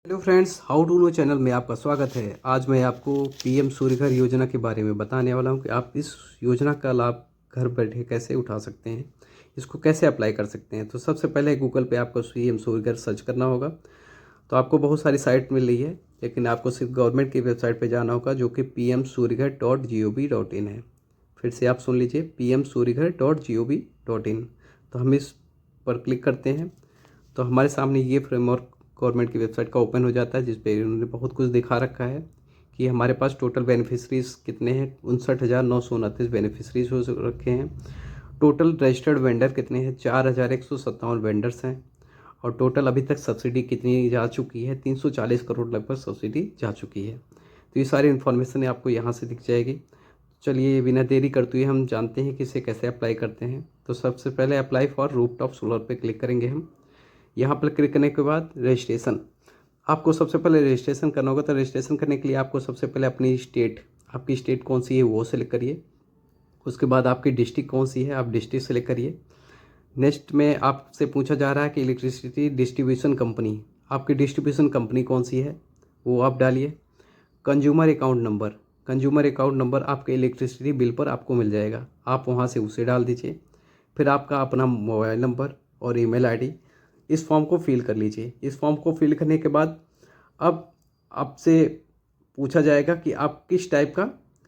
Hello friends, how to know channel में आपका स्वागत है। आज मैं आपको पीएम सूर्यघर योजना के बारे में बताने वाला हूं कि आप इस योजना का लाभ घर बैठे कैसे उठा सकते हैं, इसको कैसे अप्लाई कर सकते हैं। तो सबसे पहले गूगल पे आपको पीएम सूर्यघर सर्च करना होगा। तो आपको बहुत सारी साइट मिल रही है, लेकिन आपको सिर्फ गवर्नमेंट की वेबसाइट पर जाना होगा, जो कि pmsuryaghar.gov.in है। फिर से आप सुन लीजिए, pmsuryaghar.gov.in। तो हम इस पर क्लिक करते हैं तो हमारे सामने ये फ्रेमवर्क गवर्नमेंट की वेबसाइट का ओपन हो जाता है, जिस पे उन्होंने बहुत कुछ दिखा रखा है कि हमारे पास टोटल बेनिफिशरीज कितने हैं। 59,929 बेनिफिशरीज हो रखे हैं। टोटल रजिस्टर्ड वेंडर कितने हैं, 4,157 वेंडर्स हैं। और टोटल अभी तक सब्सिडी कितनी जा चुकी है, 340 करोड़ लगभग सब्सिडी जा चुकी है। तो ये सारी इन्फॉर्मेशन आपको यहाँ से दिख जाएगी। चलिए बिना देरी करते हुए हम जानते हैं कि इसे कैसे अप्लाई करते हैं। तो सबसे पहले अप्लाई फॉर रूफटॉप सोलर पे क्लिक करेंगे हम। यहाँ पर क्लिक करने के बाद रजिस्ट्रेशन, आपको सबसे पहले रजिस्ट्रेशन करना होगा। तो रजिस्ट्रेशन करने के लिए आपको सबसे पहले अपनी स्टेट, आपकी स्टेट कौन सी है वो सेलेक्ट करिए। उसके बाद आपकी डिस्ट्रिक्ट कौन सी है, आप डिस्ट्रिक्ट सेलेक्ट करिए। नेक्स्ट में आपसे पूछा जा रहा है कि इलेक्ट्रिसिटी डिस्ट्रीब्यूशन कंपनी, आपकी डिस्ट्रीब्यूशन कंपनी कौन सी है वो आप डालिए। Consumer account number, consumer account number आपके इलेक्ट्रिसिटी बिल पर आपको मिल जाएगा, आप वहाँ से उसे डाल दीजिए। फिर आपका अपना मोबाइल नंबर और ईमेल आईडी, इस फॉर्म को फिल कर लीजिए। इस फॉर्म को फिल करने के बाद अब आपसे पूछा जाएगा कि आप किस टाइप का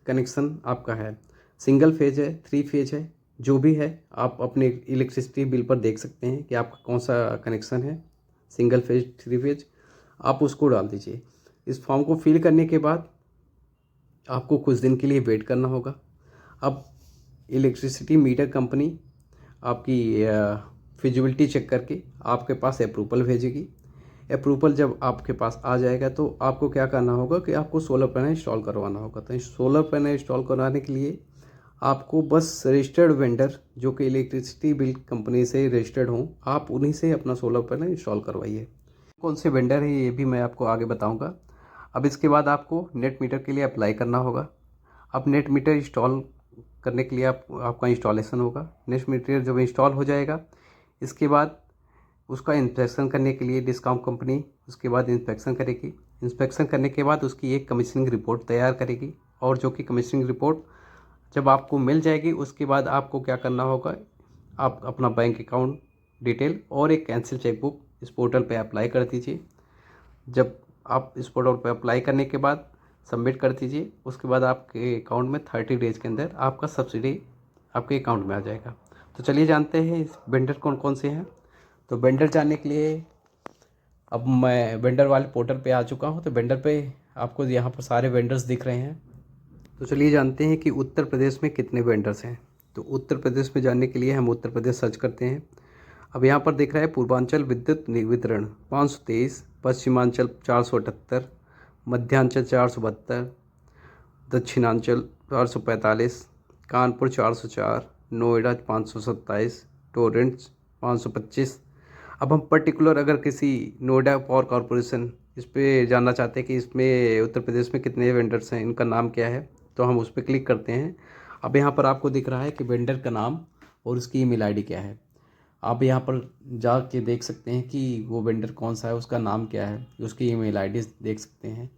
कनेक्शन आपका है, सिंगल फेज है, 3 फेज है, जो भी है आप अपने इलेक्ट्रिसिटी बिल पर देख सकते हैं कि आपका कौन सा कनेक्शन है, सिंगल फेज, 3 फेज, आप उसको डाल दीजिए। इस फॉर्म को फिल करने के बाद आपको कुछ दिन के लिए वेट करना होगा। अब इलेक्ट्रिसिटी मीटर कंपनी आपकी फिजिबिलिटी चेक करके आपके पास अप्रूवल भेजेगी। अप्रूवल जब आपके पास आ जाएगा तो आपको क्या करना होगा कि आपको सोलर पैनल इंस्टॉल करवाना होगा। तो सोलर पैनल इंस्टॉल करवाने के लिए आपको बस रजिस्टर्ड वेंडर जो कि इलेक्ट्रिसिटी बिल कंपनी से रजिस्टर्ड हों, आप उन्हीं से अपना सोलर पैनल इंस्टॉल करवाइए। कौन से वेंडर है ये भी मैं आपको आगे बताऊंगा। अब इसके बाद आपको नेट मीटर के लिए अप्लाई करना होगा। अब नेट मीटर इंस्टॉल करने के लिए आपका इंस्टॉलेशन होगा। नेट मीटर जब इंस्टॉल हो जाएगा, इसके बाद उसका इंस्पेक्शन करने के लिए डिस्कॉम कंपनी उसके बाद इंस्पेक्शन करेगी। इंस्पेक्शन करने के बाद उसकी एक कमीशनिंग रिपोर्ट तैयार करेगी, और जो कि कमीशनिंग रिपोर्ट जब आपको मिल जाएगी, उसके बाद आपको क्या करना होगा, आप अपना बैंक अकाउंट डिटेल और एक कैंसिल चेकबुक इस पोर्टल पे अप्लाई कर दीजिए। जब आप इस पोर्टल पे अप्लाई करने के बाद सबमिट कर दीजिए, उसके बाद आपके अकाउंट में 30 डेज़ के अंदर आपका सब्सिडी आपके अकाउंट में आ जाएगा। तो चलिए जानते हैं इस वेंडर कौन कौन से हैं। तो वेंडर जानने के लिए अब मैं वेंडर वाले पोर्टल पे आ चुका हूँ। तो वेंडर पे आपको यहाँ पर सारे वेंडर्स दिख रहे हैं। तो चलिए जानते हैं कि उत्तर प्रदेश में कितने वेंडर्स हैं। तो उत्तर प्रदेश में जानने के लिए हम उत्तर प्रदेश सर्च करते हैं। अब यहाँ पर दिख रहा है पूर्वांचल विद्युत वितरण 523, पश्चिमांचल 478, मध्यांचल 472, दक्षिणांचल 445, कानपुर 404, नोएडा 527, टोरेंट्स 525। अब हम पर्टिकुलर अगर किसी नोएडा पावर कॉरपोरेशन इस पे जानना चाहते हैं कि इसमें उत्तर प्रदेश में कितने वेंडर्स हैं, इनका नाम क्या है, तो हम उस पर क्लिक करते हैं। अब यहाँ पर आपको दिख रहा है कि वेंडर का नाम और उसकी ईमेल आईडी क्या है। आप यहाँ पर जा के देख सकते हैं कि वो वेंडर कौन सा है, उसका नाम क्या है, उसकी ईमेल आईडी देख सकते हैं।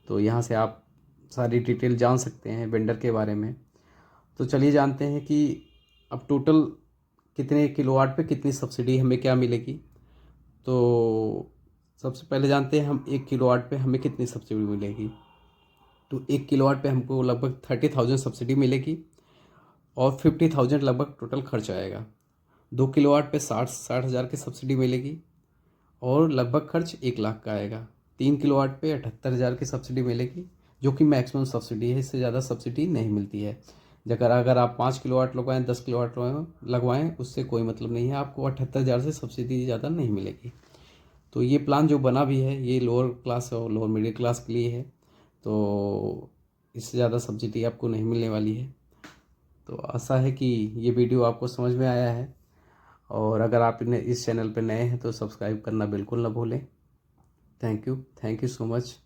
तो यहाँ से आप सारी डिटेल जान सकते हैं वेंडर के बारे में। तो चलिए जानते हैं कि अब टोटल कितने किलोवाट पे कितनी सब्सिडी हमें क्या मिलेगी। तो सबसे पहले जानते हैं हम 1 किलोवाट पे हमें कितनी सब्सिडी मिलेगी। तो 1 किलोवाट पे हमको लगभग 30,000 सब्सिडी मिलेगी और 50,000 लगभग टोटल खर्च आएगा। 2 किलोवाट पे 60 हज़ार की सब्सिडी मिलेगी और लगभग खर्च 1 लाख का आएगा। 3 किलोवाट पे 78,000 की सब्सिडी मिलेगी, जो कि मैक्सिमम सब्सिडी है, इससे ज़्यादा सब्सिडी नहीं मिलती है। अगर आप 5 किलोवाट लगवाएं, 10 किलोवाट लगवाएं, उससे कोई मतलब नहीं है, आपको 78,000 से सब्सिडी ज़्यादा नहीं मिलेगी। तो ये प्लान जो बना भी है, ये लोअर क्लास और लोअर मिडिल क्लास के लिए है। तो इससे ज़्यादा सब्सिडी आपको नहीं मिलने वाली है। तो आशा है कि ये वीडियो आपको समझ में आया है, और अगर आप इस चैनल पर नए हैं तो सब्सक्राइब करना बिल्कुल ना भूलें। Thank you so much.